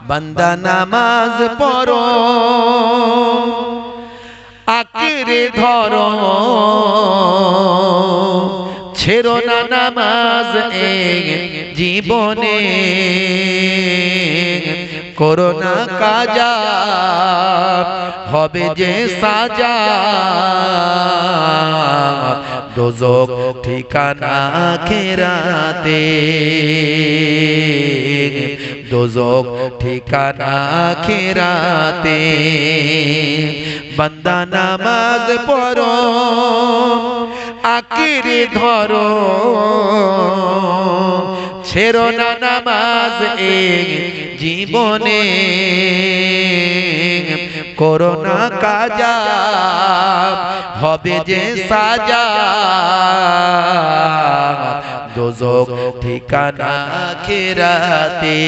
বান্দা নামাজ পড়ো আঁকড়ে ধরো ছেড়ো না নামাজ এই জীবনে করো না কাজা হবে যে সাজা দোজখ ঠিকানা আখিরাতে দোজখ ঠিকানা আখিরাতে বান্দা নামাজ পড়ো আঁকড়ে ধরো ছেড়ো না নামাজ এই জীবনে করো না কাজা হবে যে সাজা দোজখ ঠিকানা আখিরাতে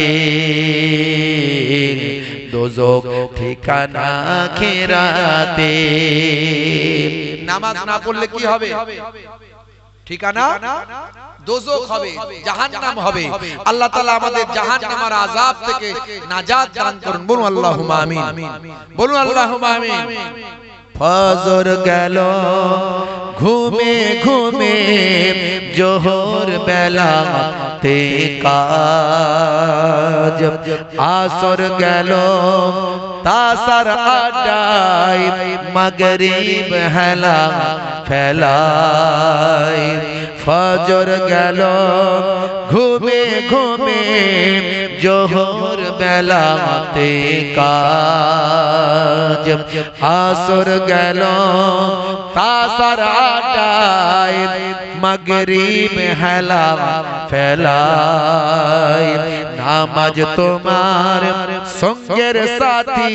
দোজখ ঠিকানা আখিরাতে নামাজ না পড়লে কি হবে ঠিকানা দোজখ হবে জাহান্নাম হবে আল্লাহ তাআলা আমাদের জাহান্নামের আযাব থেকে নাজাত দান করুন বলুন আল্লাহুম্মা আমিন বলুন আল্লাহুম্মা আমিন ফজর গেল ঘুমে ঘুমে জোহর বেলাতে কাজ আসর গেল তাসার আড্ডায় মাগরিব হেলা ফেলায় ফজর গেল ঘুমে ঘুমে জোহর বেলাতে কাজ আসর গেল তাসার আড্ডায় মাগরিব হেলা ফেলায় নামাজ তোমার সঙ্গের সাথী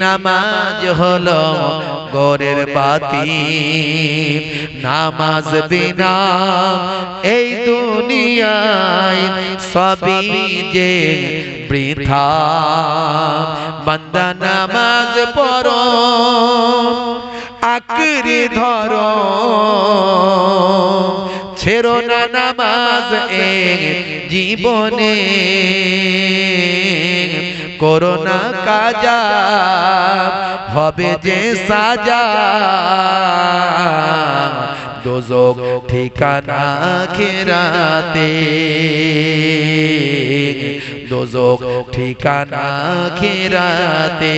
নামাজ হলো ঘরের বাতি নামাজ বিনা এই দুনিয়ায় সবই যে বৃথা বান্দা নামাজ পড়ো আঁকড়ে ধরো ছেড়ো না নামাজ এই জীবনে করো না কাজা হবে যে সাজা দোজখ ঠিকানা আখিরাতে দোজখ ঠিকানা আখিরাতে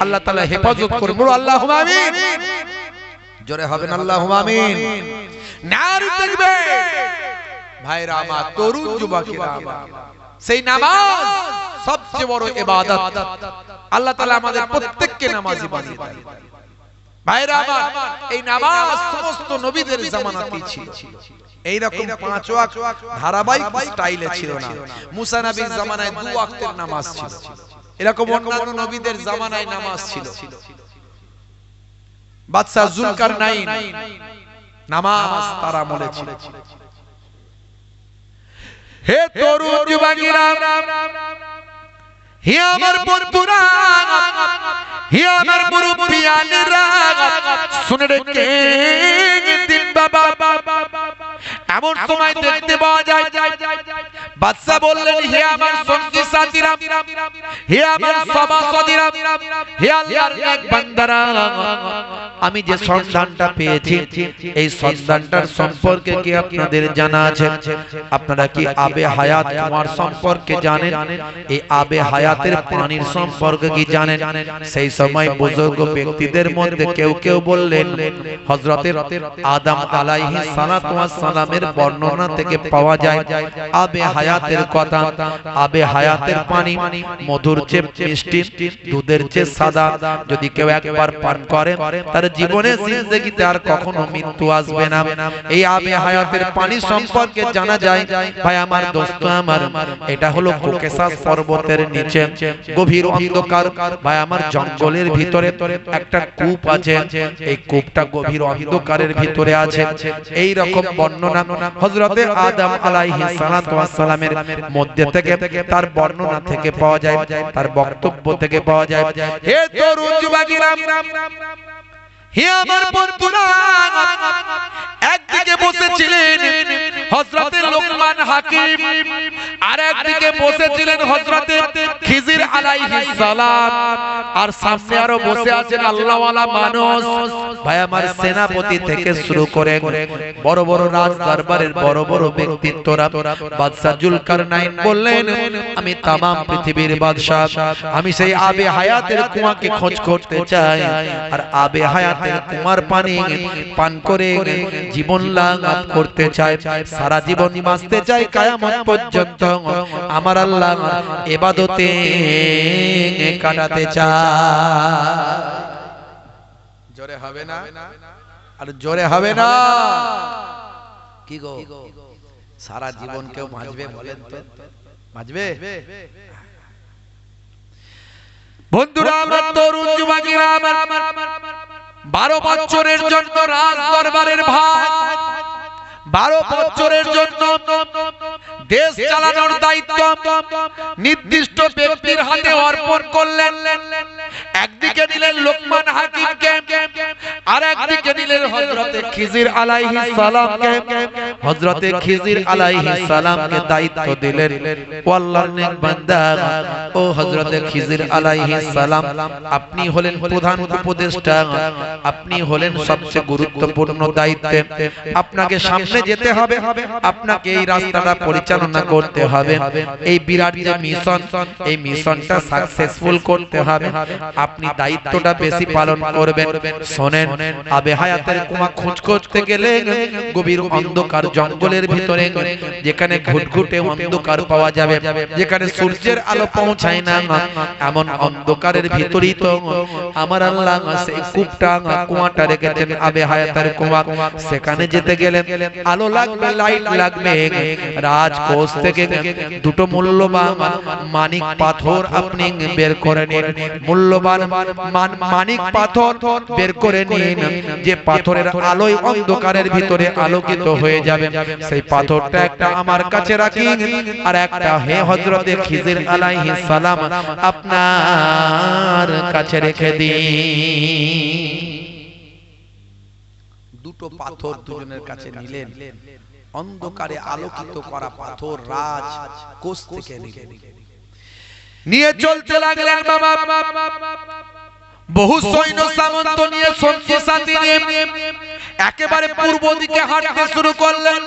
আল্লাহ তাআলা হেফাজত করুন বলো আল্লাহুম্মা আমিন জোরে হবে না আল্লাহুম্মা আমিন নারে তাকবীর ভাইরা আমার তরুণ যুবকেরা আমার সেই নামাজ সবচেয়ে বড় ইবাদত আল্লাহ তাআলা আমাদের প্রত্যেককে নামাজি বানিয়ে দেন ভাইরা আমার এই নামাজ সমস্ত নবীদের জামানাতেই ছিল এই রকম পাঁচ ওয়াক্ত ধারাবাহিক স্টাইলে ছিল না মুসা নবীর জামানায় দুই ওয়াক্তের নামাজ ছিল এরকম অন্যান্য নবীদের জামানায় নামাজ ছিল বাদশা জুলকারনাইন নামাজ তার আমলে ছিল হে তরুণ যুবকেরা হে আমার বন্ধুরা হে আমার মুরব্বিয়ানেরা শুনে রেখেন দিন বাবা এমন সময় দেখতে পাওয়া যায় বাদশা বললেন হে আমার সঙ্গী সাথীরা হে আমার সভাসদেরা হে আল্লাহর এক বান্দারা আমি যে সন্ধানটা পেয়েছি এই সন্ধানটার সম্পর্কে কি আপনাদের জানা আছে আপনারা কি আবে হায়াত কুমার সম্পর্কে জানেন এই আবে হায়াতের পানির সম্পর্কে কি জানেন সেই সময় বুজুর্গ ব্যক্তিদের মধ্যে কেউ কেউ বললেন হযরতের আদম আলাইহিস সালাতু ওয়াস সালামের বর্ণনা থেকে পাওয়া যায় আবে হায়াতের কথা আবে হায়াতের পানি মধুর চেয়ে মিষ্টি দুধের চেয়ে সাদা যদি কেউ একবার পান করে তার জীবনে জিন্দেগিতে আর কখনো মৃত্যু আসবে না এই আবে হায়াতের পানি সম্পর্কে জানা যায় ভাই আমার দোস্ত আমার এটা হলো কোকেসাস পর্বতের নিচে গভীর অন্ধকার ভাই আমার জঙ্গলের ভিতরে একটা কূপ আছে এই কূপটা গভীর অন্ধকারের ভিতরে আছে এই রকম বর্ণনা হযরতে আদম আলাইহিস সালাতু ওয়াস সালামের মধ্যে থেকে তার বর্ণনা থেকে পাওয়া যায় তার বক্তব্য থেকে পাওয়া যায় হে তরুণ যুবকেরা হে আমার বন্ধুরা, একদিকে বসেছিলেন হযরতে লোকমান হাকিম, আর একদিকে বসেছিলেন হযরতে খিজির আলাইহিস সালাম, আর সামনে আরো বসে আছেন আল্লাহওয়ালা মানুষ। ভাই আমার, সেনাপতি থেকে শুরু করে বড় বড় রাজ দরবারের বড় বড় ব্যক্তিত্বরা। বাদশা জুলকারনাইন বললেন, আমি তাম পৃথিবীর বাদশা, আমি সেই আবে হায়াতের কুয়াকে খোঁজ করতে চাই, আর আবে হায়াতের কুয়ার পানি পান করে জীবন লাভ করতে চাই, সারা জীবন বাঁচতে চাই, কিয়ামত পর্যন্ত আমার আল্লাহ ইবাদতে কাটাতে চাই। জোরে হবে না? আর জোরে হবে না? কি গো, সারা জীবন কেউ বাঁচবে বলেন তো? বাঁচবে? বন্ধুরা, আমরা তরুণ যুবকেরা 12 বছরের জন্য রাজ দরবারের ভাই, 12 বছরের জন্য দেশ চালানোর দায়িত্ব নির্দিষ্ট ব্যক্তির হাতে অর্পণ করলেন। একদিকে নিলেন লোকমান হাকিমকে, আর একদিকে নিলেন হযরতে খিজির আলাইহিস সালামকে। হযরতে খিজির আলাইহিস সালামকে দায়িত্ব দিলেন, ও আল্লাহর নেক বান্দা, ও হযরতে খিজির আলাইহিস সালাম, আপনি হলেন প্রধান উপদেষ্টা, আপনি হলেন সবচেয়ে গুরুত্বপূর্ণ দায়িত্বে, আপনাকে সামনে যেতে হবে, আপনাকে এই রাস্তাটা পরিচালনা করতে হবে, এই বিরাট যে মিশন, এই মিশনটা সাকসেসফুল করতে হবে, আপনি দায়িত্বটা বেশি পালন করবেন। শুনেন, আবে হায়াতের কুয়া খোঁজ করতে গেলে গভীর অন্ধকার জঙ্গলের ভিতরে, যেখানে ঘুটঘুটে অন্ধকার পাওয়া যাবে, যেখানে সূর্যের আলো পৌঁছায় না, এমন অন্ধকারের ভিতরেই তো আমার আল্লাহ সেই কূপটা, কুয়াটা রেখেছেন, আবে হায়াতের কুয়া। সেখানে যেতে গেলে আলো লাগবে, লাইট লাগবে। রাজকোষ থেকে দুটো মূল্যবান মানিক পাথর আপনি বের করে নিন, মূল্যবান মানিক পাথর বের করে নিন, যে পাথরের আলোয় অন্ধকারের ভিতরে আলোকিত হয়ে যাবে। সেই পাথরটা একটা আমার কাছে রাখি, আর একটা হে হযরতে খিজির আলাইহিস সালাম আপনার কাছে রেখে দিন। দুটো পাথর দুজনের কাছে নিলেন, অন্ধকারে আলোকিত করা পাথর রাজ কোষ থেকে নিয়ে চলতে লাগলেন। বাবা, বহু সৈন্য সামন্ত নিয়ে, সঙ্গী সাথী নিয়ে একেবারে পূর্ব দিকে হাঁটতে শুরু করলেন।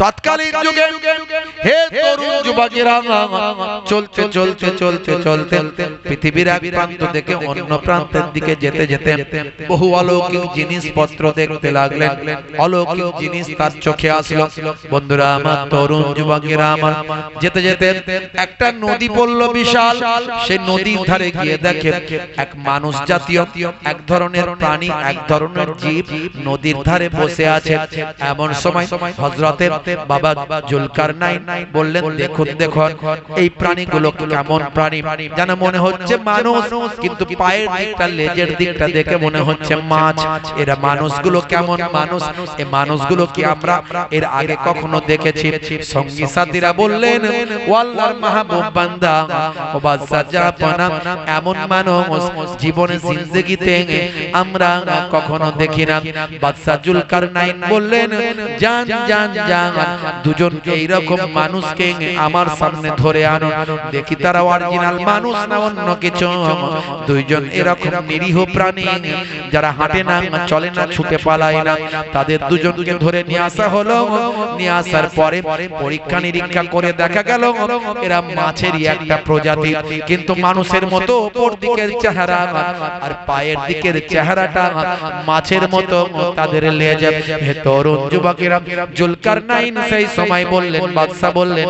তৎকালীন যুগে হে তরুণ যুবকেরা, চলতে চলতে চলতে চলতে পৃথিবীর এক প্রান্ত থেকে অন্য প্রান্তের দিকে যেতে যেতে বহু অলৌকিক জিনিসপত্র দেখতে লাগলেন। অলৌকিক জিনিস তার চোখে আসলো। বন্ধুরা আমার, তরুণ যুবকেরা আমার, যেতে যেতে একটা নদী পড়ল বিশাল। সেই নদীর ধারে গিয়ে দেখে এক মানুষ জাতীয় এক ধরনের প্রাণী, এক ধরনের জীব নদীর ধারে বসে আছে। এমন সময় হযরতে বাবা জুলকারনাইন বললেন, দেখুন দেখুন, এই প্রাণীগুলো কেমন প্রাণী, যেন মনে হচ্ছে মানুষ, কিন্তু পায়ের দিকটা, লেজের দিকটা দেখে মনে হচ্ছে মাছ। এরা মানুষগুলো কেমন মানুষ? এই মানুষগুলো কি আমরা এর আগে কখনো দেখেছি? সঙ্গী সাথীরা বললেন, ও আল্লাহর মাহবুব বান্দা, ও বাদশা জাহাপনা, এমন মানুষ জীবনে জিন্দেগিতে আমরা কখনো দেখি না। বাদশা জুলকারনাইন বললেন, জান জান জান, দুজন এইরকম মানুষকে আমার সামনে ধরে আনো, দেখি তারা অরিজিনাল মানুষ না অন্য কিছু। দুইজন এরকম নিরীহ প্রাণী, যারা হাঁটে না, চলে না, ছুটে পালায় না, তাদের দুজনকে ধরে নিয়ে আসা হলো। নিয়ে আসার পরে পরীক্ষা নিরীক্ষা করে দেখা গেল এরা মাছেরই একটা প্রজাতি, কিন্তু মানুষের মতো উপর দিকের চেহারা আর পায়ের দিকের চেহারাটা মাছের মতো তাদের লেজ। হে তরুণ যুবকেরা, জুলকারনাইন সেই সময় বললেন, বাদশা বললেন,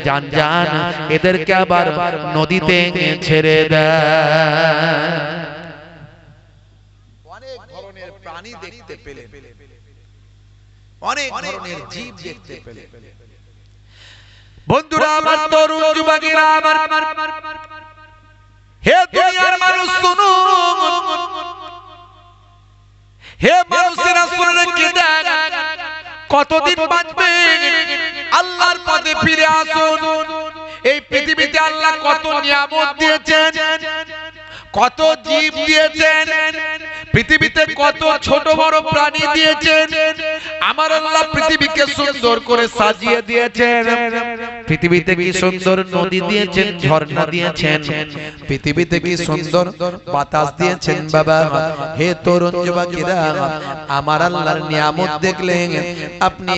জান জান, এদেরকে আবার নদীতে ছেড়ে দেয়। অনেক ধরনের প্রাণী দেখতে পেলেন, অনেক ধরনের জীব দেখতে পেলেন। বন্ধুরা আমার, তরুণ যুবকেরা আমার, হে দুনিয়ার মানুষ শুনুন, হে মানুষেরা শুনে কি দেন, কতদিন বাঁচবে? আল্লাহর পথে ফিরে আসুন। এই পৃথিবীতে আল্লাহ কত নিয়ামত দিয়েছেন, কত জীব দিয়েছেন। পৃথিবীতে কত ছোট বড় প্রাণী দিয়েছেন, আমার আল্লাহ পৃথিবীকে সুন্দর করে সাজিয়ে দিয়েছেন। পৃথিবীতে কি সুন্দর নদী দিয়েছেন, ঝর্ণা দিয়েছেন, পৃথিবীতে কি সুন্দর বাতাস দিয়েছেন। বাবা হে তরুণ যুবকেরা, আমার আল্লাহর নিয়ামত দেখলে আপনি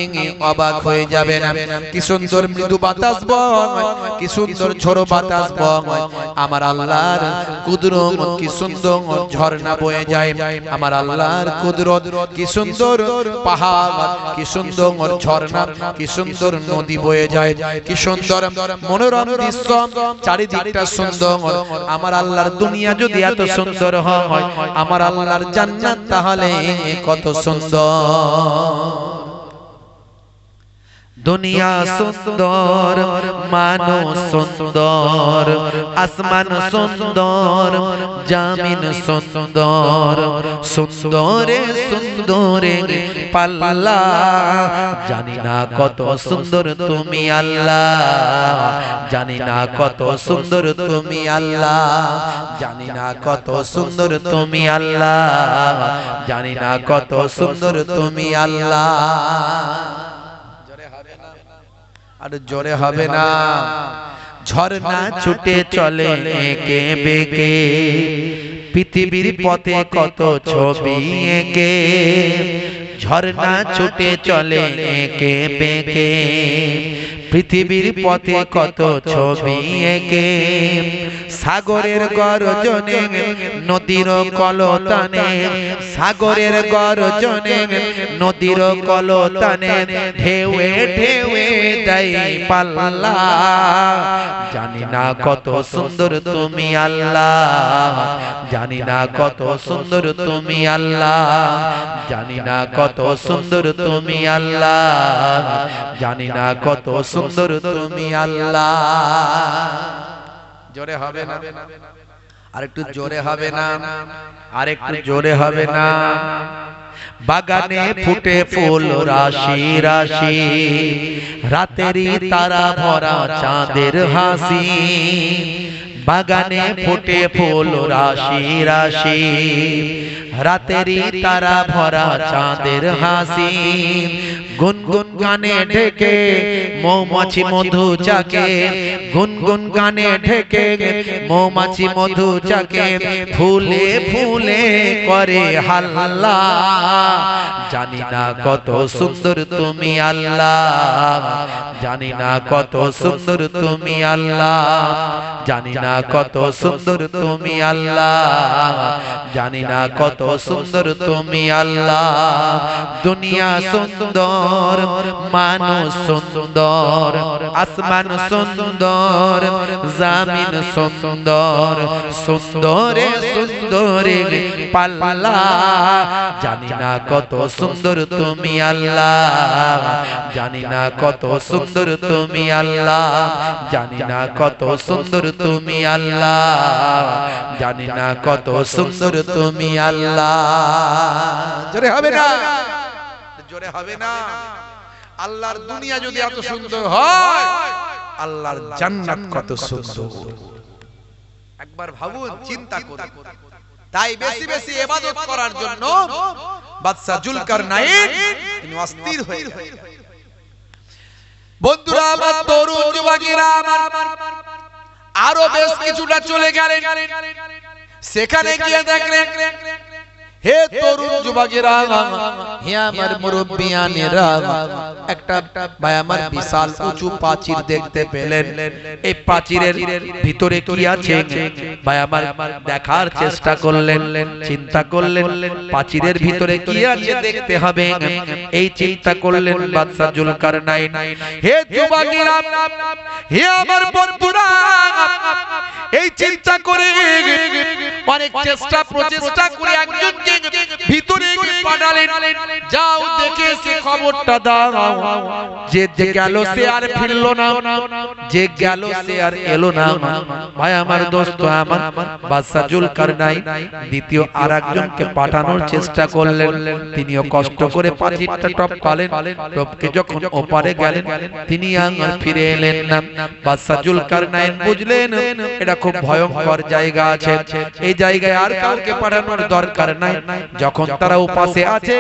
অবাক হয়ে যাবেন। কি সুন্দর মৃদু বাতাস বয়, কি সুন্দর ঝোড়ো বাতাস বয়, আমার আল্লাহর কুদরত কি সুন্দর ঝর্ণা বয়ে যায়, আমার আল্লাহর কুদরত কি সুন্দর পাহাড়, কি সুন্দর ঝর্ণা, কি সুন্দর নদী বয়ে যায়, কি সুন্দর মনোরম দৃশ্য, চারিদিকটা সুন্দর। আমার আল্লাহর দুনিয়া যদি এত সুন্দর হয়, আমার আল্লাহর জান্নাত তাহলে কত সুন্দর। দুনিয়া সুন্দর, মানুষ সুন্দর, আসমান সুন্দর, জামিন সুন্দর, সুন্দরে সুন্দরে পাল্লা, জানি না কত সুন্দর তুমি আল্লাহ, জানি না কত সুন্দর তুমি আল্লাহ, জানি না কত সুন্দর তুমি আল্লাহ, জানি না কত সুন্দর তুমি আল্লাহ। আর জোরে হবে না। ঝর্ণা ছুটে চলে এঁকে বেঁকে, পৃথিবীর পথে কত ছবি এঁকে, ঝর্ণা ছুটে চলে এঁকে বেঁকে, পৃথিবীর পথে কত ছবি এঁকে, সাগরের গর্জনে নদীর কলতানে, সাগরের গর্জনে নদীর কলতানে, ঢেউয়ে ঢেউয়ে দেয় পাল্লা, জানি না কত সুন্দর তুমি আল্লাহ, জানি না কত সুন্দর তুমি আল্লাহ, জানি না কত সুন্দর তুমি আল্লাহ, জানি না কত সুন্দর তুমি আল্লাহ। জোরে হবে না, আরেকটু জোরে হবে না, আরেকটু জোরে হবে না। বাগানে ফুটে ফুল রাশি রাশি, রাতেরই তারা ভরা চাঁদের হাসি, বাগানে ফুটে ফুল রাশি রাশি, রাতেরই তারা ভরা চাঁদের হাসি, গুনগুন গানে ঢেকে মৌমাছি মধু চাকে, গুনগুন গানে ঢেকে মৌমাছি মধু চাকে, ফুলে ফুলে করে হাল্লা, জানি না কত সুন্দর তুমি আল্লাহ, জানি না কত সুন্দর তুমি আল্লাহ, জানি না কত সুন্দর তুমি আল্লাহ, জানি না কত সুন্দর তুমি আল্লাহ। দুনিয়া সুন্দর, মানুষ সুন্দর, আসমান সুন্দর, জামিন সুন্দর, সুন্দরে সুন্দরে পাল্লা, জানি না কত সুন্দর তুমি আল্লাহ, জানি না কত সুন্দর তুমি আল্লাহ, জানি না কত সুন্দর তুমি আল্লাহ, জানি না কত সুন্দর তুমি আল্লাহ। জোরে হবে না, জোরে হবে না। আল্লাহর দুনিয়া যদি এত সুন্দর হয়, আল্লাহর জান্নাত কত সুন্দর। একবার ভাবুন, চিন্তা করুন। তাই বেশি বেশি ইবাদত করার জন্য বাদশা জুলকারনাইন তিনি অস্থির হয়ে গেলেন। বন্ধুরা আমার, তরুণ যুবকেরা আমার, আরো বেশ কিছুটা চলে গেলেন। সেখানে গিয়ে দেখলেন, হে তরুণ যুবকেরা, হে আমার মুরব্বিয়ানেরা, একটা ভাই আমার বিশাল উঁচু প্রাচীর দেখতে পেলেন। এই প্রাচীরের ভিতরে কি আছে ভাই আমার দেখার চেষ্টা করলেন, চিন্তা করলেন প্রাচীরের ভিতরে কি আছে দেখতে হবে। এই চিন্তা করলেন বাদশা জুলকারনাইন। হে যুবকেরা, হে আমার বন্ধুরা, এই চিন্তা করে অনেক চেষ্টা প্রচেষ্টা করে একজন ভিতরে পাঠালেন, যাও দেখে সে খবরটা দাও। যে গেল সে আর ফিরল না, যে গেল সে আর এলো না। ভাই আমার দোস্ত আমার, বাদশা জুলকারনাইন দ্বিতীয় আর একজনকে পাঠানোর চেষ্টা করলেন। তিনিও কষ্ট করে প্রাচীরটা টপকালেন, টপকে যখন ওপারে গেলেন তিনি আর ফিরে এলেন না। বাদশা জুলকারনাইন বুঝলেন এটা খুব ভয়ঙ্কর জায়গা আছে, এই জায়গা জায়গায় আর কাউকে পাঠানোর দরকার নাই। যখন তারা উপাসে আছে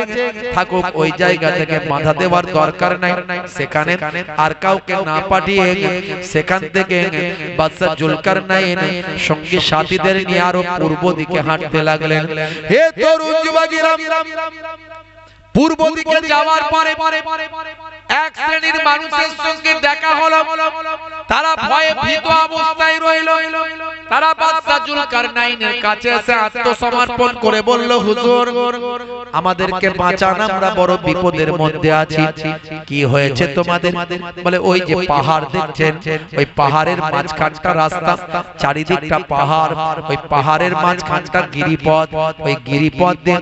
থাকুক, ওই জায়গা থেকে বাধা দেওয়ার দরকার নাই। সেখানে আর কাউকে না পাঠিয়ে সেখান থেকে বাদশা জুলকারনাইন সঙ্গী সাথীদের নিয়ে আরো পূর্ব দিকে হাঁটতে লাগলেন। হে তরুণ যুবকেরা, পূর্ব দিকে যাওয়ার পরে এক শ্রেণীর মানুষের সঙ্গে দেখা হলো। তারা ভয়ে ভীত অবস্থায় রইল। তারা বাদশা জুলকারনাইনের কাছে এসে আত্মসমর্পণ করে বলল, হুজুর আমাদেরকে বাঁচান, আমরা বড় বিপদের মধ্যে আছি। কি হয়েছে তোমাদের? বলে ওই যে পাহাড় দেখছেন, ওই পাহাড়ের মাঝখানটা রাস্তা, চারিদিকটা পাহাড়, ওই পাহাড়ের মাঝখানটা গিরিপথ। ওই গিরিপথ দিয়ে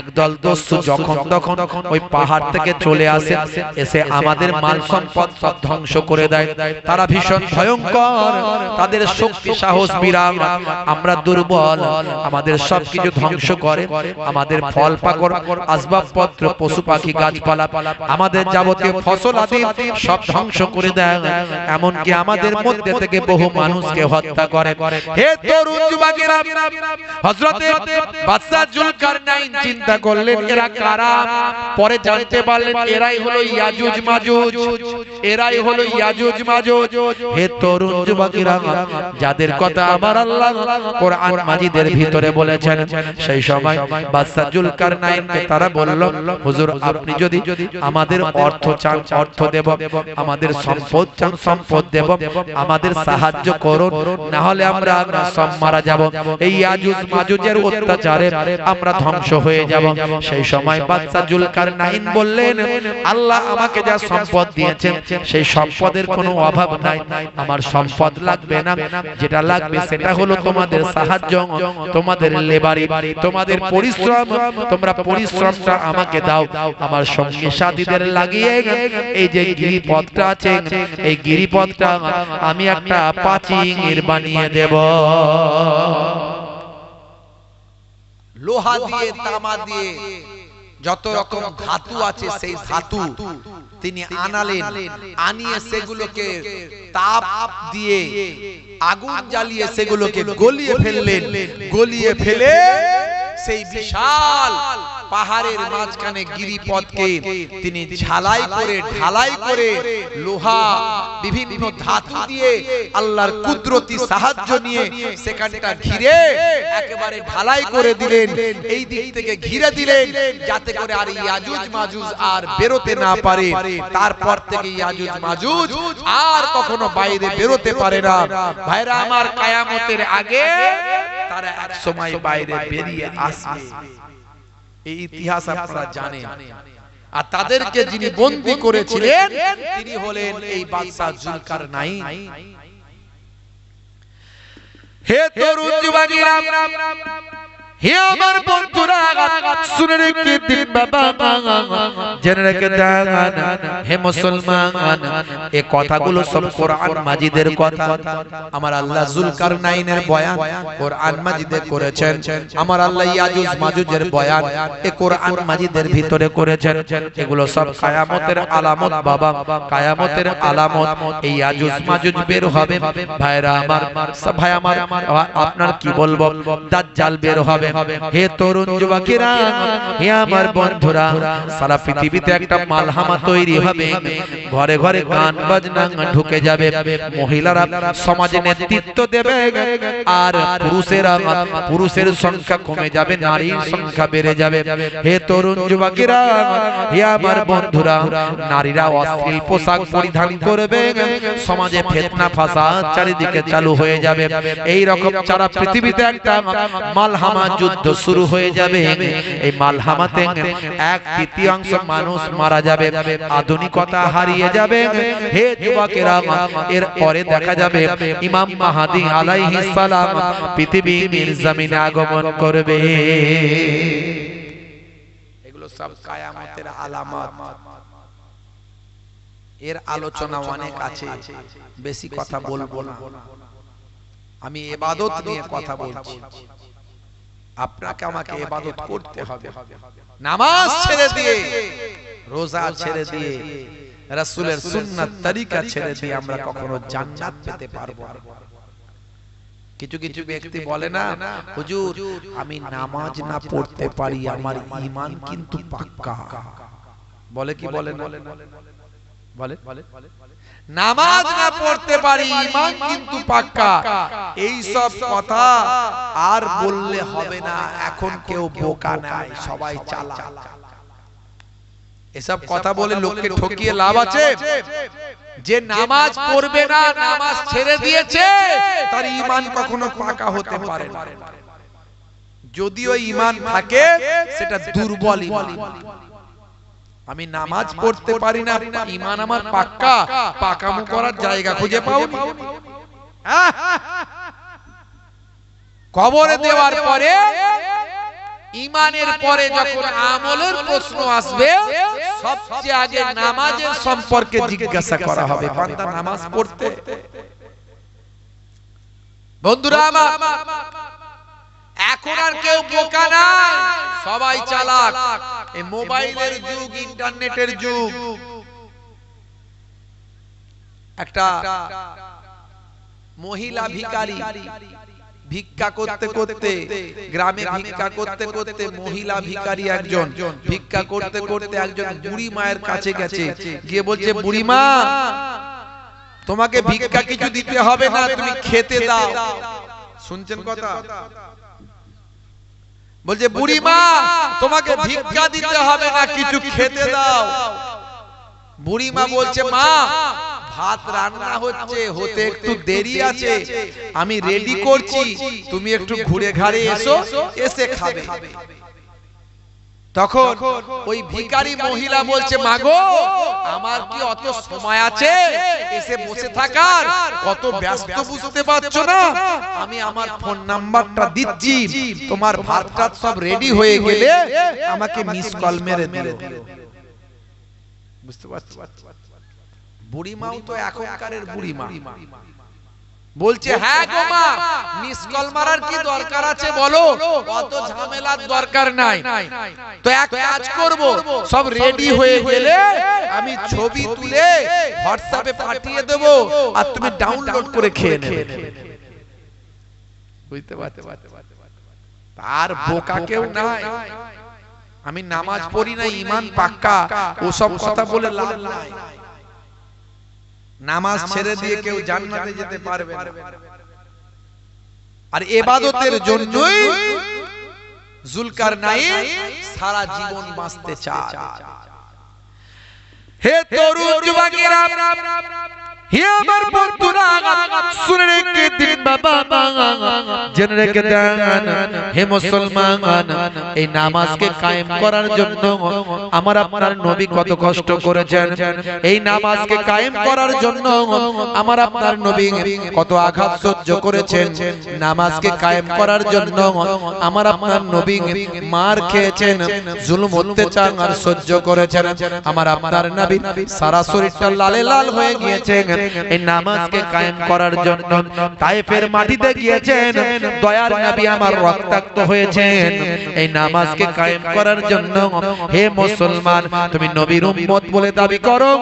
একদল দস্যু যখন তখন ওই পাহাড় থেকে চলে আসে, এসে আমাদের মাল সম্পদ সব ধ্বংস করে দেয়। তারা ভীষণ ভয়ঙ্কর, তাদের শক্তি সাহস বিরাম, আমরা দুর্বল, আমাদের সবকিছু ধ্বংস করে, আমাদের ফল পাকড়, আসবাবপত্র, পশু পাখি, গাছপালা, আমাদের যাবতীয় ফসল আদি সব ধ্বংস করে দেয়, এমনকি আমাদের মধ্যে থেকে বহু মানুষকে হত্যা করে। হে তরুণ যুবকেরা, হযরতে বাদশা জুলকারনাইন চিন্তা করলেন এরা কারা। পরে জানতে পারলেন এরাই হলো ইয়াজুজ মাজুজ, এরাই হলো ইয়াজুজ মাজুজ। হে তরুণ যুবকেরা, যাদের কথা আমার আল্লাহ কোরআন মাজিদের ভিতরে বলেছেন, সেই সময় বাদশা জুলকারনাইনকে তারা বলল, হুজুর আপনি যদি আমাদের অর্থ চান অর্থ দেব, আমাদের সম্পদ চান সম্পদ দেব, আমাদের সাহায্য করুন, না হলে আমরা সব মারা যাব, এই ইয়াজুজ মাজুজের অত্যাচারে আমরা ধ্বংস হয়ে যাব। সেই সময় বাদশা জুলকারনাইন বললেন, আল্লাহ আমাকে যা সম্পদ দিয়েছেন সেই সম্পদের কোনো অভাব নাই, আমার সম্পদ লাগবে না, যেটা লাগবে সেটা হলো তোমাদের সাহায্য, তোমাদের লেবারি, তোমাদের পরিশ্রম, তোমরা পরিশ্রমটা আমাকে দাও। আমার সঙ্গী সাথীদের লাগিয়ে এই যে গিরিপথটা আছে, এই গিরিপথটা আমি একটা প্রাচীর বানিয়ে দেব। লোহা দিয়ে, তামা দিয়ে, যত রকম ধাতু আছে সেই ধাতু তিনি আনালেন, আনিয়ে সেগুলোকে তাপ দিয়ে আগুন জ্বালিয়ে সেগুলোকে গলিয়ে ফেললেন। গলিয়ে ফেলে সেই বিশাল পাহাড়ের মাঝখানে গিরিপথকে তিনি ঝালাই করে ঢালাই করে লোহা বিভিন্ন ধাতু দিয়ে আল্লাহর কুদরতি সাহায্য নিয়ে সেখানটা ঘিরে একেবারে ঢালাই করে দিলেন। এই দিক থেকে ঘিরে দিলেন যাতে করে আর ইয়াজুজ মাজুজ আর বেরোতে না পারে। তারপর থেকে ইয়াজুজ মাজুজ আর কখনো বাইরে বেরোতে পারে না। ভাইরা আমার, কিয়ামতের আগে তারা এক সময় বাইরে বেরিয়ে আসবে, এই ইতিহাস আপনারা জানেন। আর তাদেরকে যিনি বন্দী করেছিলেন তিনি হলেন এই বাদশা জুলকারনাইন। হে তরুণ যুবকেরা, হে আমার বন্ধুরা, শুনে রেখে দিন বাবা, জেনে রেখে দেন হে মুসলমান, এই কথাগুলো সব কোরআন মাজিদের কথা। আমার আল্লাহ জুলকারনাইনের বয়ান কোরআন মাজিদে করেছেন। আমার আল্লাহ ইয়াজুজ মাজুজের বয়ান এই কোরআন মাজিদের ভিতরে করেছেন। এগুলো সব কিয়ামতের আলামত বাবা, কিয়ামতের আলামত। এই ইয়াজুজ মাজুজ বের হবে। ভাইরা আমার, ভাই আমার, আপনার কি বলবো, দাজ্জাল বের হবে। হে তরুণ যুবকেরা, হে আমার বন্ধুরা, সারা পৃথিবীতে একটা মালহামা তৈরি হবে। ঘরে ঘরে গান বাজনা ঢুকে যাবে, মহিলারা সমাজে নেতৃত্ব দেবে, আর পুরুষের সংখ্যা কমে যাবে, নারীর সংখ্যা বেড়ে যাবে। হে তরুণ যুবকেরা, হে আমার বন্ধুরা, নারীরা অশ্লীল পোশাক পরিধান করবে, সমাজে ফিতনা ফাসাদ চারিদিকে চালু হয়ে যাবে। এই রকম সারা পৃথিবীতে একটা মালহামা যুদ্ধ শুরু হয়ে যাবে। এই মালহামাতে 1/3 মানুষ মারা যাবে, আধুনিকতা হারিয়ে যাবে। হে যুবকেরা, এর পরে দেখা যাবে ইমাম মাহদী আলাইহিস সালাম পৃথিবীর জমিনে আগমন করবে। এগুলো সব কিয়ামতের আলামত। এর আলোচনা অনেক আছে, বেশি কথা বলবো না। আমি ইবাদত নিয়ে কথা বলছি। আপনাকে আমাকে ইবাদত করতে হবে। নামাজ ছেড়ে দিয়ে, রোজা ছেড়ে দিয়ে, রাসূলের সুন্নাত তরিকা ছেড়ে দিয়ে আমরা কখনো জান্নাত পেতে পারবো না। কিছু কিছু ব্যক্তি বলে না, হুজুর আমি নামাজ না পড়তে পারি, আমার ঈমান কিন্তু পাক্কা। বলে কি বলে না? বলে নামাজ না পড়তে পারি, ঈমান কিন্তু পাক্কা। এই সব কথা আর বললে হবে না। এখন কেউ বোকা নাই, সবাই চালাক। এসব কথা বলে লোককে ঠকিয়ে লাভ আছে? যে নামাজ পড়বে না, নামাজ ছেড়ে দিয়েছে, তার ঈমান কখনো পাকা হতে পারে না। যদিও ঈমান থাকে, সেটা দুর্বল ঈমান। আমি নামাজ পড়তে পারি না, ঈমান আমার পাক্কা, পাকামো করার জায়গা খুঁজে পাও। কবরে দেওয়ার পরে, ঈমানের পরে যখন আমলের প্রশ্ন আসবে, সবচেয়ে আগে নামাজের সম্পর্কে জিজ্ঞাসা করা হবে। বান্দা নামাজ পড়তে? বন্ধুরা আমার, এখন আর কেউ বোকা না, সবাই চালাক। এই মোবাইলের যুগ, ইন্টারনেটের যুগ। একটা মহিলা ভিখারি ভিক্ষা করতে করতে, গ্রামে ভিক্ষা করতে করতে, মহিলা ভিখারি একজন ভিক্ষা করতে করতে একজন বুড়ি মায়ের কাছে গেছে, গিয়ে বলছে, বুড়ি মা, তোমাকে ভিক্ষা কিছু দিতে হবে না, তুমি খেতে দাও। শুনছেন কথা? বলছে, বুড়ি মা, তোমাকে ভিক্ষা দিতে হবে না, কিছু খেতে দাও। বুড়ি মা বলছে, মা, ভাত রান্না হচ্ছে, হতে একটু দেরি আছে, আমি রেডি করছি, তুমি একটু ঘুরে ঘাড়ে এসো, এসে খাবে। তখন ওই ভিখারি মহিলা বলছে, মাগো, আমার কি অত সময় আছে এসে বসে থাকার? কত ব্যস্ত বুঝতে পারছো না? আমি আমার ফোন নাম্বারটা দিচ্ছি, তোমার ভাতটা সব রেডি হয়ে গেলে আমাকে মিস কল মেরে দিও। বুঝতে পারছো? বুড়িমাও তো এখনকারের বুড়িমা বলছে, হ্যাঁ গো মা, মিস কল মারার কি দরকার আছে বলো, অত ঝামেলার দরকার নাই। তো এক কাজ করব, সব রেডি হয়ে গেলে আমি ছবি তুলে হোয়াটসঅ্যাপে পাঠিয়ে দেব, আর তুমি ডাউনলোড করে খেয়ে নেবে। বুঝতে পারছো? আর বোকা কেউ নাই। আমি নামাজ পড়ি না, ঈমান পাক্কা, ওসব কথা বলে লাভ নাই। নামাজ ছেড়ে দিয়ে কেউ জান্নাতে যেতে পারবে না। আর ইবাদতের জন্যই জুলকারনাইন সারা জীবন বাঁচতে চায়। হে তরুণ যুবকেরা, হে আমার বন্ধুরা, শুনে রেখে দিন বাবা, জেনে রেখে দেন হে মুসলমান, এই নামাজকে কায়েম করার জন্য আমার আপনার নবী কত কষ্ট করেছেন। এই নামাজকে কায়েম করার জন্য আমার আপনার নবী কত আঘাত সহ্য করেছেন। নামাজকে কায়েম করার জন্য আমার আপনার নবী মার খেয়েছেন, জুলুম অত্যাচার সহ্য করেছেন। আমার আপনার নবী সারা শরীরটা লালে লাল হয়ে গিয়েছে এই নামাজকে কায়েম করার জন্য। তায়েফের মাটিতে গিয়েছেন, দয়ার নবী আমার রক্তাক্ত হয়েছেন এই নামাজকে কায়েম করার জন্য। হে মুসলমান, তুমি নবীর উম্মত বলে দাবি করো,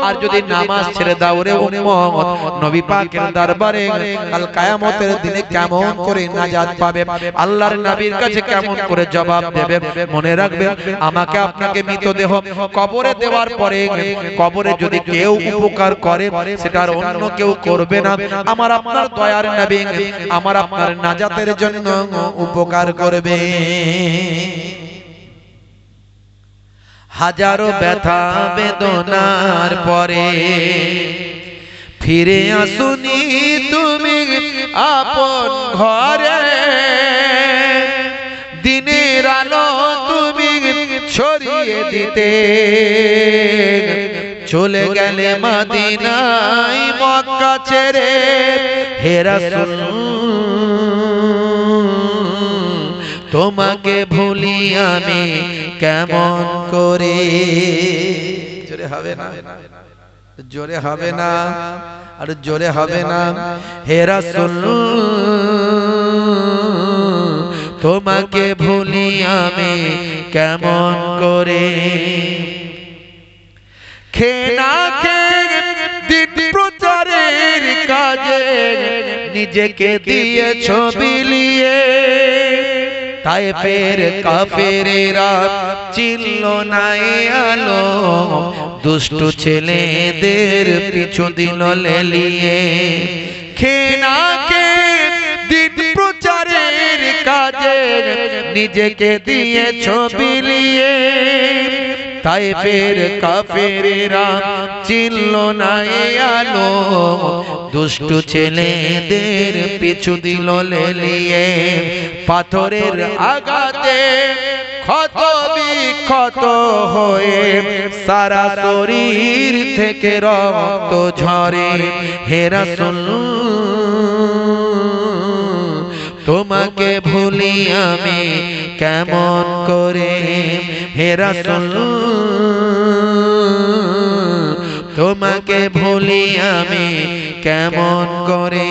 আর যদি নামাজ ছেড়ে দাও রে উম্মত, নবী পাকের দরবারে কাল কিয়ামতের দিনে কেমন করে নাজাত পাবে, আল্লাহর নবীর কাছে কেমন করে জবাব দেবে? মনে রাখবে, আমাকে আপনাকে মৃতদেহ কবরে দেওয়ার পরে, কবরে যদি কেউ উপকার করে, সেটার অন্য কেউ করবে না। আমার আপনার দয়ার নবী আমার আপনার নাজাতের জন্য উপকার করবে। হাজারো ব্যথা বেদনার পরে ফিরে আসুনি তুমি আপন ঘরে, দিনের আলো তুমি ছড়িয়ে দিতে চলে গেলে মদিনায় মক্কা ছেড়ে। হে রাসূল, তোমাকে ভুলি আমি কেমন করে? জোরে হবে না, জোরে হবে না, আর জোরে হবে না। হে রাসূল, তোমাকে ভুলি আমি কেমন করে? খেয়ে না খেয়ে দিন প্রচারের কাজে নিজেকে দিয়েছো বিলিয়ে তায়েফের কাফেরেরা চিনল না এ আলো দুষ্টু ছেলেদের পিছু দিল লেলিয়ে খেনাকে দিন প্রচারের কাজে নিজেকে দিয়েছো বিলিয়ে তায়েফের কাফেরেরা চিনল না এ আলো দুষ্টু ছেলেদের পিছু দিল লেলিয়ে পাথরের আঘাতে ক্ষত বিক্ষত হয়ে সারা শরীর থেকে রক্ত ঝরে হে রাসূল তোমাকে ভুলি আমি কেমন করে হে রাসূল তোমাকে ভুলি আমি কেমন করে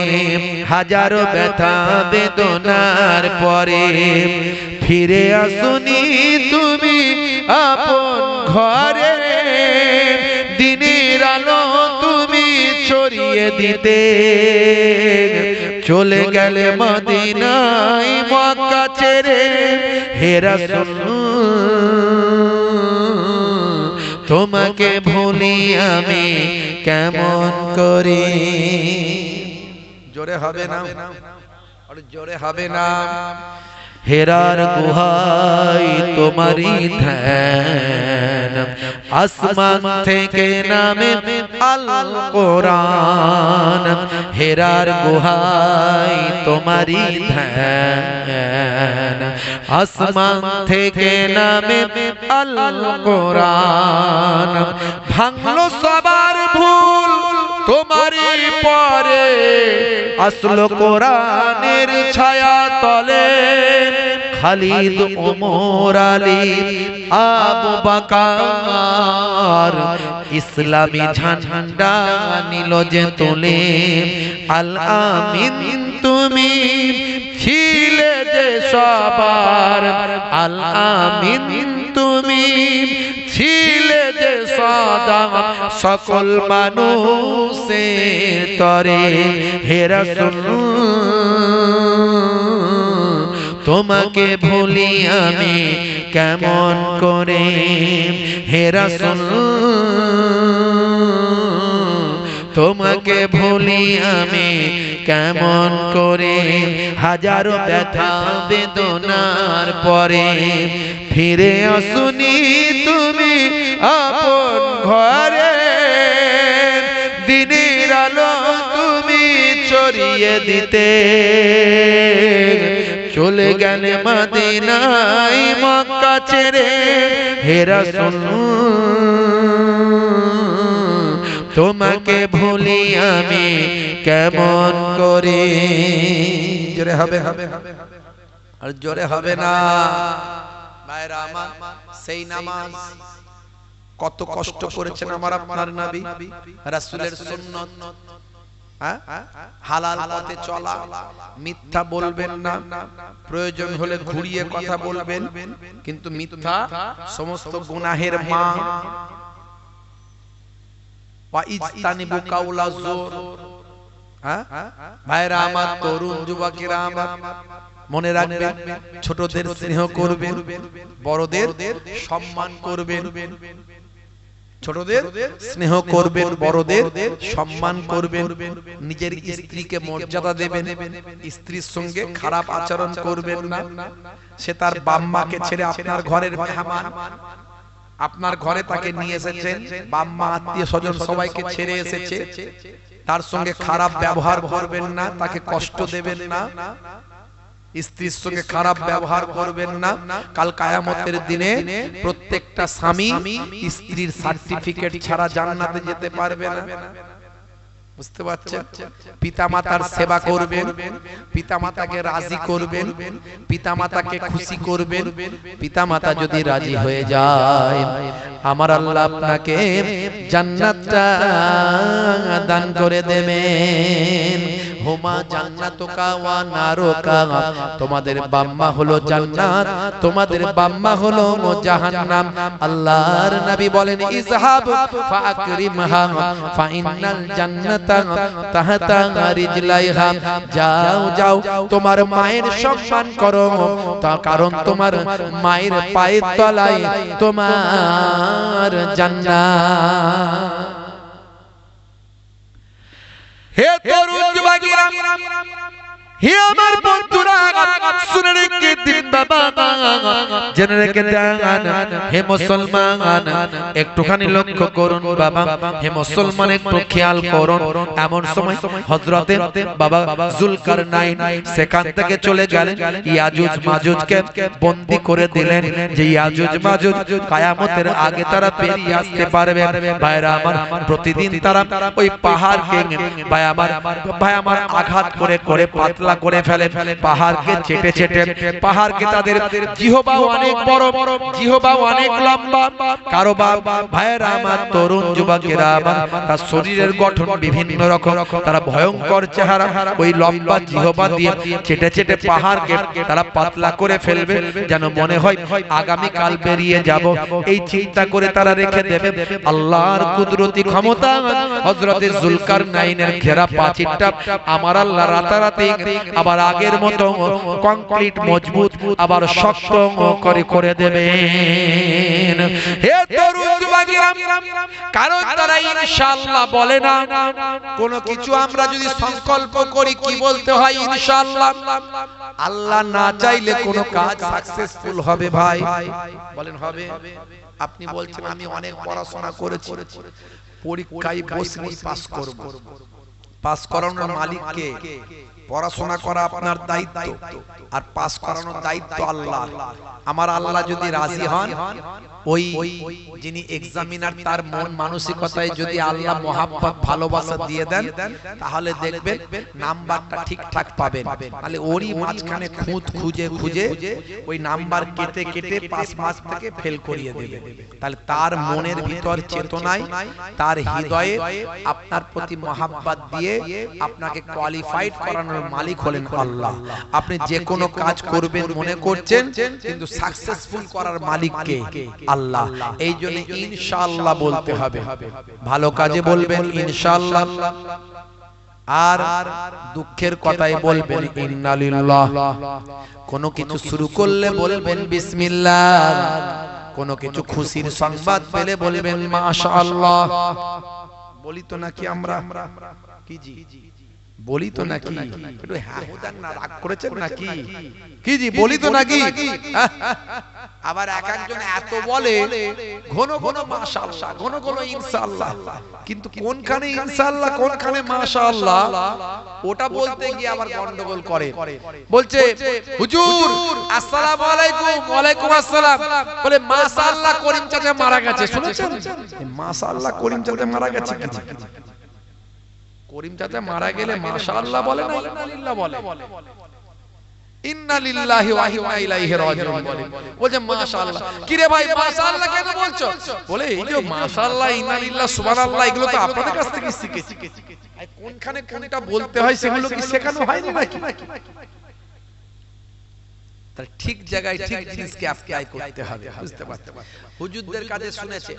হাজারো ব্যথা বেদনার পরে ফিরে আসুনি তুমি আপন ঘরে দিনের আলো তুমি ছড়িয়ে দিতে চলে গেলে মদিনায় মক্কা ছেড়ে হে রাসূল তোমাকে ভুলি আমি কেমন করে জোরে হবে না আর জোরে হবে না হেরার গুহায় তোমারই ধ্যান আসমান থেকে নামে আল কোরআন হেরার গুহায় তোমারই ধ্যান আসমান থেকে নামে আল কোরআন ভাঙলো সবার ভুল তোমারই পরে আসলো কোরআনের ছায়া তলে খালিদ ওমর আলী আবু বকর ইসলামী ঝান্ডা নিল যে তোলে আল আমিন তুমি ছিলে যে সবার আল আমিন তুমি ছিলে যে সদা সকল মানুষের তরে হে রাসূল তোমাকে ভুলি আমি কেমন করে হে রাসূল তোমাকে ভুলি আমি কেমন করে হাজারো ব্যথা বেদনার পরে ফিরে আসুনি তুমি আপন ঘরে দিনের আলো তুমি ছড়িয়ে দিতে চলে গেলে মদিনায় মক্কা ছেড়ে হে রাসূল তোমাকে ভুলি আমি কেমন করে জোরে হবে আর জোরে হবে না ভাইরা আমার সেই নামাজ কত কষ্ট করেছেন আমার আপনার নবী রাসূলের সুন্নাত হালাল পথে চলা মিথ্যা বলবেন না প্রয়োজন হলে ঘুরিয়ে কথা বলবেন কিন্তু মিথ্যা সমস্ত গুনাহের মা ওয়া ইজতানিবু কাউলা যুর ভাইরা আমার তরুণ যুবকেরা আমার মনে রাখবেন ছোটদের স্নেহ করবেন বড়দের সম্মান করবেন ছোটদের স্নেহ করবেন বড়দের সম্মান করবেন নিজের স্ত্রীকে মর্যাদা দেবেন স্ত্রীর সঙ্গে খারাপ আচরণ করবেন না সে তার বাম্মাকে ছেড়ে আপনার ঘরের মেহমান আপনার ঘরে তাকে নিয়ে এসেছেন বাম্মা আত্মীয় স্বজন সবাইকে ছেড়ে এসেছে তার সঙ্গে খারাপ ব্যবহার করবেন না তাকে কষ্ট দেবেন না স্ত্রীর সঙ্গে খারাপ ব্যবহার করবেন না কাল কিয়ামতের দিনে প্রত্যেকটা স্বামী স্ত্রীর সার্টিফিকেট ছাড়া জান্নাতে যেতে পারবে না বুঝতে পারছেন পিতামাতার সেবা করবেন পিতামাতাকে রাজি করবেন পিতামাতাকে খুশি করবেন পিতামাতা যদি রাজি হয়ে যায় আমার আল্লাহ আপনাকে জান্নাতটা দান করে দেবেন হুমা জান্নাতুকা ওয়া নারুকা, তোমাদের বাম্মা হলো জান্নাত, তোমাদের বাম্মা হলো জাহান্নাম। আল্লাহর নবী বলেন ইযহাব ফাআকরিমহা ফাইন্নাল জান্নাতা তাহতা রিজলাইহা, যাও যাও তোমার মায়ের সম্মান করো, তা কারণ তোমার মায়ের পায়ের তলায় তোমার জান্নাত। হে তরুণ যুবকেরা, হে আমার বন্ধুরা, শুনে রেখে দিন বাবা, জেনে রেখে দেন। হে মুসলমান, একটুখানি লক্ষ্য করুন বাবা, হে মুসলমান একটু খেয়াল করুন। এমন সময় হযরতে বাবা যুলকারনাইন সেখান থেকে চলে গেলেন, ইয়াজুজ মাজুজকে বন্দী করে দিলেন, যে ইয়াজুজ মাজুজ কিয়ামতের আগে তারা বেরিয়ে আসতে পারবে। ভাইরা আমার, প্রতিদিন তারা ওই পাহাড়কে ভাই আমার আঘাত করে করে পাতলা করে ফেলে, পাহাড়কে চেটে চেটে, পাহাড়কে তাদের জিহবা অনেক বড়, জিহবা অনেক লম্বা। কারো ভাইয়েরা আমার, তরুণ যুবকেরা আমার, তার শরীরের গঠন বিভিন্ন রকম, তারা ভয়ঙ্কর চেহারা, ওই লম্বা জিহবা দিয়ে চেটে চেটে পাহাড়কে তারা পাতলা করে ফেলবে, যেন মনে হয় আগামী কাল বেরিয়ে যাব, এই চিন্তা করে তারা রেখে দেবে। আল্লাহর কুদরতি ক্ষমতা, হযরতে যুলকারনাইনের ঘেরা প্রাচীরটা আমার আল্লাহ রাতারাতি আবার আগের মতো কংক্রিট মজবুত আবার শক্ত করে করে দেবেন। হে তরুণ যুবকেরা, কারণ তারা ইনশাআল্লাহ বলে না। কোন কিছু আমরা যদি সংকল্প করি, কি বলতে হয়? ইনশাআল্লাহ। আল্লাহ না চাইলে কোন কাজ সাকসেসফুল হবে ভাই? বলেন হবে? আপনি বলছেন আমি অনেক পড়াশোনা করেছি, পরীক্ষায় বসলেই পাস করব। পাস করানোর মালিক কে? পড়াশোনা করা আপনার দায়িত্ব, আর পাস করানোর দায়িত্ব আল্লাহ। আমার আল্লাহ যদি রাজি হন, ওই যিনি এক্সামিনার তার মন মানসিকতায় যদি আল্লাহ মহাব্বত ভালোবাসা দিয়ে দেন, তাহলে দেখবেন নাম্বারটা ঠিকঠাক পাবেন। তাহলে ওরই মাঝখানে খুঁত খুঁজে খুঁজে ওই নাম্বার কেটে কেটে পাস মাস থেকে ফেল করিয়ে দেবে। তাহলে তার মনের ভিতর চেতনায়, তার হৃদয়ে আপনার প্রতি মহাব্বত দিয়ে আপনাকে কোয়ালিফাইড করানোর মালিক হলেন আল্লাহ। আপনি যে কোনো কাজ করবেন মনে করছেন, কিন্তু সাকসেসফুল করার মালিক কে? আল্লাহ। এই জন্য ইনশাআল্লাহ বলতে হবে। ভালো কাজে বলবেন ইনশাআল্লাহ, আর দুঃখের কথাই বলবেন ইন্নালিল্লাহ। কোনো কিছু শুরু করলে বলবেন বিসমিল্লাহ, কোনো কিছু খুশির সংবাদ পেলে বলবেন মাশাআল্লাহ। বলি তো নাকি আমরা? কি জি বলি তো নাকি? একটু হ্যাঁ হুদান না, রাগ করেছেন নাকি? কি জি বলি তো নাকি? আবার এক একজন এত বলে ঘন ঘন মাশাআল্লাহ, ঘন ঘন ইনশাআল্লাহ, কিন্তু কোনখানে ইনশাআল্লাহ কোনখানে মাশাআল্লাহ, ওটা বলতে গিয়ে আবার গন্ডগোল করে। বলছে হুজুর আসসালামু আলাইকুম। ওয়ালাইকুম আসসালাম। বলে মাশাআল্লাহ করিম চাচা মারা গেছে, শুনেছেন? মাশাআল্লাহ করিম চাচা মারা গেছে। করিম চাচা মারা গেলে মাশাআল্লাহ বলে না ইন্নালিল্লাহ বলে? ইন্নালিল্লাহি ওয়া ইন্না ইলাইহি রাজিউন বলে। বলে মাশাআল্লাহ। কি রে ভাই মাশাআল্লাহ কেন বলছো? বলে এই যে মাশাআল্লাহ, ইন্নালিল্লাহ, সুবহানাল্লাহ এগুলো তো আপনাদের কাছ থেকে শিখেছি। কোনখানে কোনটা বলতে হয় সেগুলো কি শেখানো হয়নি নাকি? তার ঠিক জায়গায় ঠিক জিনিসকে অ্যাপ্লাই করতে হবে, বুঝতে পারছেন? হুজুরদের কাছে শুনেছে,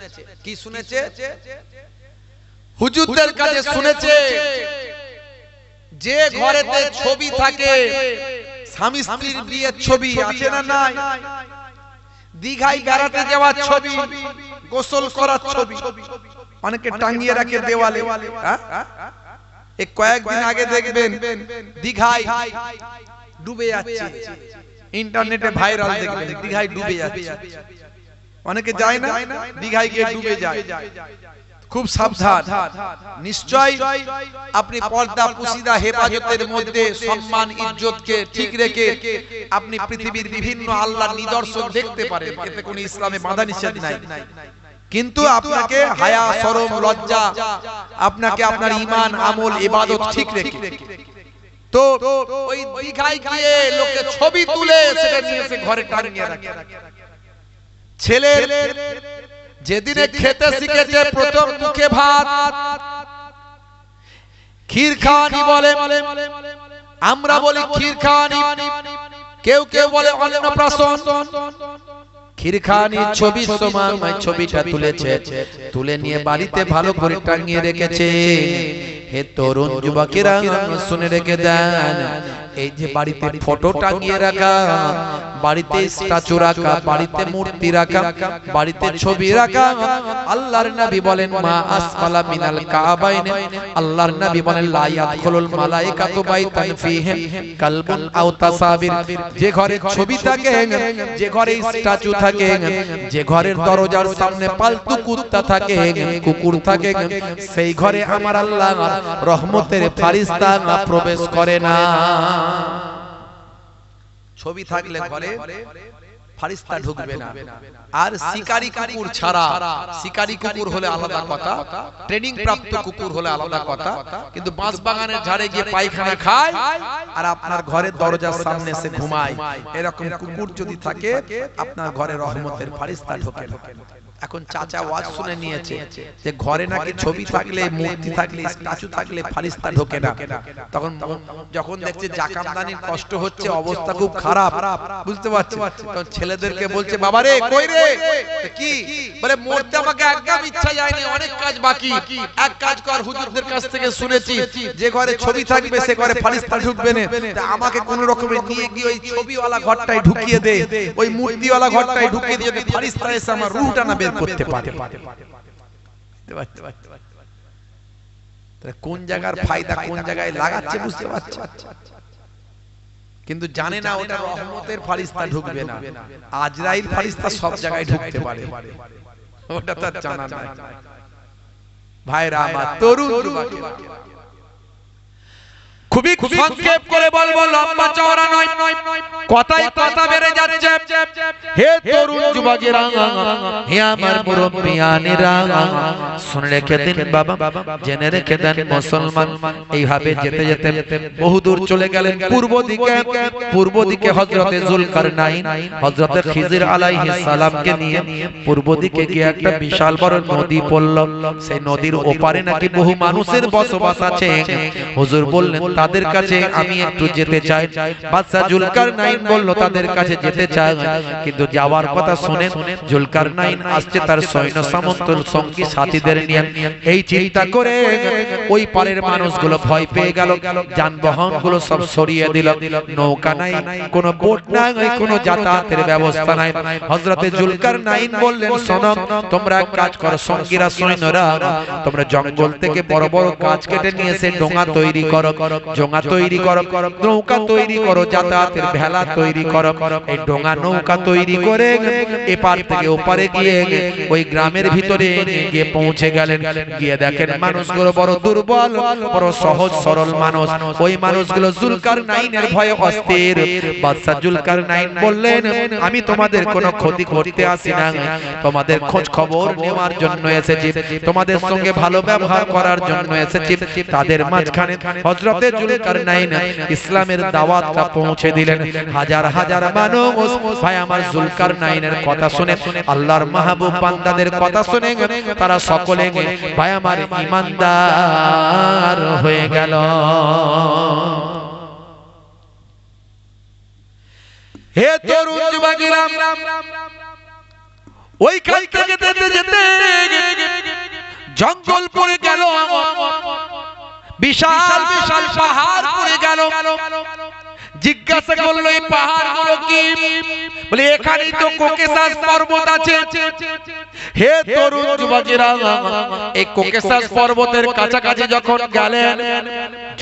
কি শুনেছে? হুজুরদের কাছে শুনেছে যে ঘরেতে ছবি থাকে, স্বামী স্ত্রীর বিয়ের ছবি আছে না নাই? দীঘায় বেড়াতে যাওয়ার ছবি, গোসল করার ছবি অনেকে টাঙিয়ে রাখে দেওয়ালে। এই কয়েকদিন আগে দেখবেন দীঘায় ডুবে যাচ্ছে, ইন্টারনেটে ভাইরাল দেখবেন দীঘায় ডুবে যাচ্ছে। অনেকে যায় না, দীঘায় গিয়ে ডুবে যায়। খুব সাবধান। নিশ্চয় আপনি পর্দা পুশিদা হেফাজতের মধ্যে সম্মান ইজ্জতকে ঠিক রেখে আপনি পৃথিবীর বিভিন্ন আল্লাহর নিদর্শন দেখতে পারেন, এতে কোনো ইসলামে বাধা নিষেধ নাই। কিন্তু আপনাকে হায়া, শরম, লজ্জা, আপনাকে আপনার ঈমান, আমল, ইবাদত ঠিক রেখে, তো ওই দীঘায় গিয়ে লোকে ছবি তুলে সেটা নিয়ে এসে ঘরে টাঙিয়ে রাখে। ছেলে যেদিনে খেতে শিখেছে প্রথম মুখে ভাত, ক্ষীর খাওয়ানি বলে, আমরা বলি ক্ষীর খাওয়ানি, কেউ কেউ বলে অন্নপ্রাশন। ক্ষীর খাওয়ানির ছবির সময় ছবিটা তুলেছে, তুলে নিয়ে বাড়িতে ভালো করে টাঙিয়ে রেখেছে। হে তরুণ যুবকেরা শুনে রেখে দেন, এই যে বাড়িতে ফটো টাঙিয়ে রাখা, বাড়িতে স্ট্যাচু রাখা, বাড়িতে মূর্তি রাখা, বাড়িতে ছবি রাখা, আল্লাহর নবী বলেন মা আসফালা মিনাল কাবাইন, আল্লাহর নবী বলেন লা ইয়াদখুলুল মালাইকাতু বাইতান ফীহি কালবুন আও তাসাবির। যে ঘরে ছবি থাকে, যে ঘরে স্ট্যাচু থাকে, যে ঘরের দরজার সামনে পালতু কুত্তা থাকে, কুকুর থাকে, সেই ঘরে আমার আল্লাহ রহমতের ফেরেশতা প্রবেশ করে না। ছবি থাকলে ঘরে ফেরেশতা ঢুকবে না। আর শিকারী কুকুর ছাড়া, শিকারী কুকুর হলে আলাদা কথা, ট্রেনিং প্রাপ্ত কুকুর হলে আলাদা কথা, কিন্তু বাঁশবাগানের ঝাড়ে গিয়ে পায়খানা খায় আর আপনার ঘরের দরজার সামনে এসে ঘুমায়, এরকম কুকুর যদি থাকে আপনার ঘরে রহমতের ফেরেশতা ঢোকে না। এখন চাচা ওয়াজ শুনে নিয়েছে যে ঘরে নাকি ছবি থাকলে, মূর্তি থাকলে, স্ট্যাচু থাকলে ফেরেশতা ঢোকে না। তখন যখন দেখছে জাকামদানির কষ্ট হচ্ছে, অবস্থা খুব খারাপ, বুঝতে পারছে, তখন ছেলেদেরকে বলছে বাবা রে কই রে, কি বলে মরতে আমাকে একদম ইচ্ছা যায়নি, অনেক কাজ বাকি, এক কাজ কর, হুজুরদের কাছ থেকে শুনেছি যে ঘরে ছবি থাকবে সে ঘরে ফেরেশতা ঢুকবে না, আমাকে কোন রকমে নিয়ে গিয়ে ওই ছবিওয়ালা ঘরটায় ঢুকিয়ে দে, ওই মূর্তিওয়ালা ঘরটায় ঢুকিয়ে দিয়ে ফেরেশতা এসে আমার রূহটা না বের করতে পারে। কোন জায়গার ফায়দা কোন জায়গায় লাগাচ্ছে বুঝতে পারছে, কিন্তু জানে না ওটা রহমতের ফেরেশতা ঢুকবে না, আজরাইল ফেরেশতা সব জায়গায় ঢুকতে পারে, ওটা তার জানা নাই। ভাইরা আমার, তরুণ যুবক, খুবই সংক্ষেপ করে বলবো, লম্বা চওড়া নয়, কথাই কথা বেড়ে যাচ্ছে। হে তরুণ যুবকেরা, হে আমার মুরব্বিয়ানেরা, শুনে রেখে দিন বাবা, জেনে রেখে দেন মুসলমান, এইভাবে যেতে যেতে বহুদূর চলে গেলেন পূর্ব দিকে। পূর্ব দিকে হযরতে যুলকারনাইন হযরতে খিজির আলাইহিস সালামকে নিয়ে পূর্ব দিকে গিয়ে একটা বিশাল বড় নদী পড়ল। সেই নদীর ওপারে নাকি বহু মানুষের বসবাস আছে। হুজুর বললেন তাদের কাছে আমি একটু যেতে চাই। বাদশা যুলকারনাইন বলল তাদের কাছে যেতে চাই, কিন্তু যাওয়ার কথা শুনে যুলকারনাইন আসছে তার সৈন্য সামন্তর সঙ্গী সাথীদের নিয়ে। এই চিন্তা করে ওই পারের মানুষগুলো ভয় পেয়ে গেল, যানবাহনগুলো সব সরিয়ে দিল, নৌকা নাই, কোনো বোট নাই, কোনো যাতায়াতের ব্যবস্থা নাই। হযরতে যুলকারনাইন বললেন শোনো, তোমরা এক কাজ করো, সঙ্গীরা সৈন্যরা, তোমরা জঙ্গল থেকে বড় বড় গাছ কেটে নিয়ে এসে ডোঙা তৈরি করো, ডোঙা তৈরি করো, নৌকা তৈরি করো, যাতায়াতের ভেলা তৈরি করো। এই ডোঙা নৌকা তৈরি করে এপার থেকে ওপারে গিয়ে ওই গ্রামের ভিতরে গিয়ে পৌঁছে গেলেন। গিয়ে দেখেন মানুষগুলো বড় দুর্বল, বড় সহজ সরল মানুষ। ওই মানুষগুলো যুলকারনাইনের ভয়ে অস্থির। বাদশা যুলকারনাইন বললেন আমি তোমাদের কোনো ক্ষতি করতে আসি না, তোমাদের খোঁজ খবর নেওয়ার জন্য এসেছি, তোমাদের সঙ্গে ভালো ব্যবহার করার জন্য এসেছি। তাদের মাঝখানে হযরতে যুলকারনাইন ইসলামের দাওয়াতটা পৌঁছে দিলেন। হাজার হাজার মানুষ ভাই আমার যুলকারনাইনের কথা শুনে, আল্লাহর মাহবুব বান্দাদের কথা শুনে তারা সকলে ভাই আমার ঈমানদার হয়ে গেল। হে তরুণ যুবকেরা, ওই কাল থেকে যেতে যেতে জঙ্গল পড়ে গেল, বিশাল বিশাল পাহাড় পড়ে গেল। জিজ্ঞাসা করলো এই পাহাড়গুলো কি? বলে এখানেই তো কোকেসাস পর্বত আছে। হে তরুণ যুবকেরা, এই কোকেসাস পর্বতের কাছাকাছি যখন গেলেন,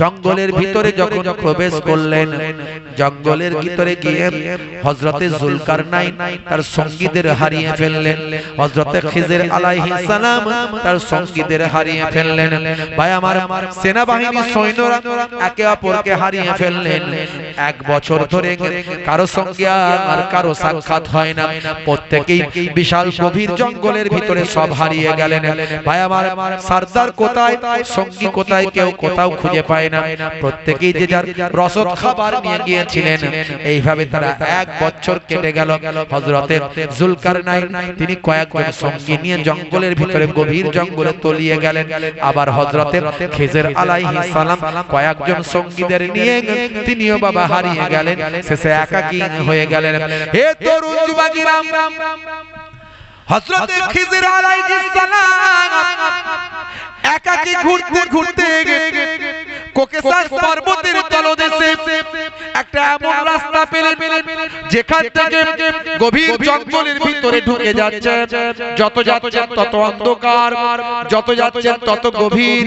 জঙ্গলের ভিতরে যখন প্রবেশ করলেন, জঙ্গলের ভিতরে গিয়ে হযরতে যুলকারনাইন তার সঙ্গীদের হারিয়ে ফেললেন। হযরতে খিজির আলাইহিস সালাম তার সঙ্গীদের হারিয়ে ফেললেন। ভাই আমার সেনাবাহিনী সৈন্যরা একে অপরকে হারিয়ে ফেললেন। এক বছর ধরে কারো সঙ্গে আর কারো সাক্ষাৎ হয় না, প্রত্যেকেই বিশাল গভীর জঙ্গলের ভিতরে সব হারিয়ে গেলেন। ভাই আমার, সর্দার কোথায়, সঙ্গী কোথায়, কেউ কোথাও খুঁজে পায় না। প্রত্যেকেই যে যার রসদ খাবার নিয়ে গিয়েছিলেন। এইভাবে তারা এক বছর কেটে গেল। হযরতে জুলকারনাইন তিনি কয়েকজন সঙ্গী নিয়ে জঙ্গলের ভিতরে গভীর জঙ্গলে তলিয়ে গেলেন। আবার হযরতে খিজির আলাইহিস সালাম কয়েকজন সঙ্গীদের নিয়ে তিনিও বাবা হারিয়ে গেলেন, শেষে একাকী হয়ে গেলেন। হে তরুণ যুবকেরা, হযরতে খিজির আলাইহিস সালাম একাকী ঘুরতে ঘুরতে কোকেসাস পর্বতের তলদেশে একটা এমন রাস্তা পেলেন যেখান থেকে গভীর জঙ্গলের ভিতরে ঢুকে যাচ্ছে। যত যাচ্ছেন তত অন্ধকার, যত যাচ্ছেন তত গভীর।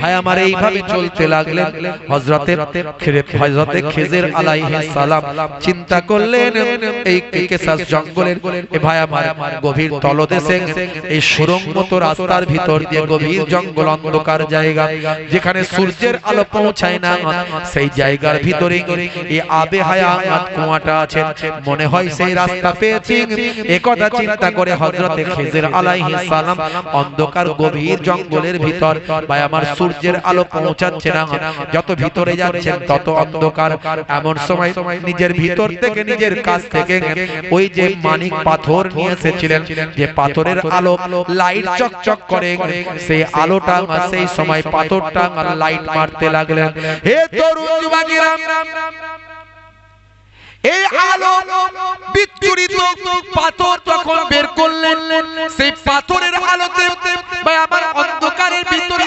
ভাই আমার, এইভাবে চলতে লাগলেন। হযরতে খিজির আলাইহিস সালাম চিন্তা করলেন এই কোকেসাস জঙ্গলের ভাই আমার গভীর তলদেশে এই সুড়ঙ্গ মতো রাস্তার ভিতর দিয়ে গভীর জঙ্গল, অন্ধকার জায়গা, যেখানে সূর্যের আলো পৌঁছায় না, সেই জায়গার ভিতরে এই আবে হায়াত কুয়াটা আছে। মনে হয় সেই রাস্তা পেয়েছি। একথা চিন্তা করে হযরতে খিজির আলাইহিস সালাম অন্ধকার গভীর জঙ্গলের ভিতর, ভাই আমার সূর্যের আলো পৌঁছাচ্ছে না, যত ভিতরে যাচ্ছেন তত অন্ধকার। এমন সময় নিজের ভিতর থেকে, নিজের কাছ থেকে ওই যে মানিক পাথর নিয়ে এসেছিলেন, যে পাথরের আলো লাইট চকচক করে, সেই আলোটা সেই সময় পাথরটা লাইট মারতে লাগলেন। হে তরুণ যুবকেরা, এই আলো বিচ্ছুরিত পাথর যখন বের করলেন, সেই পাথরের আলোতে আমার অন্ধকারের ভিতরে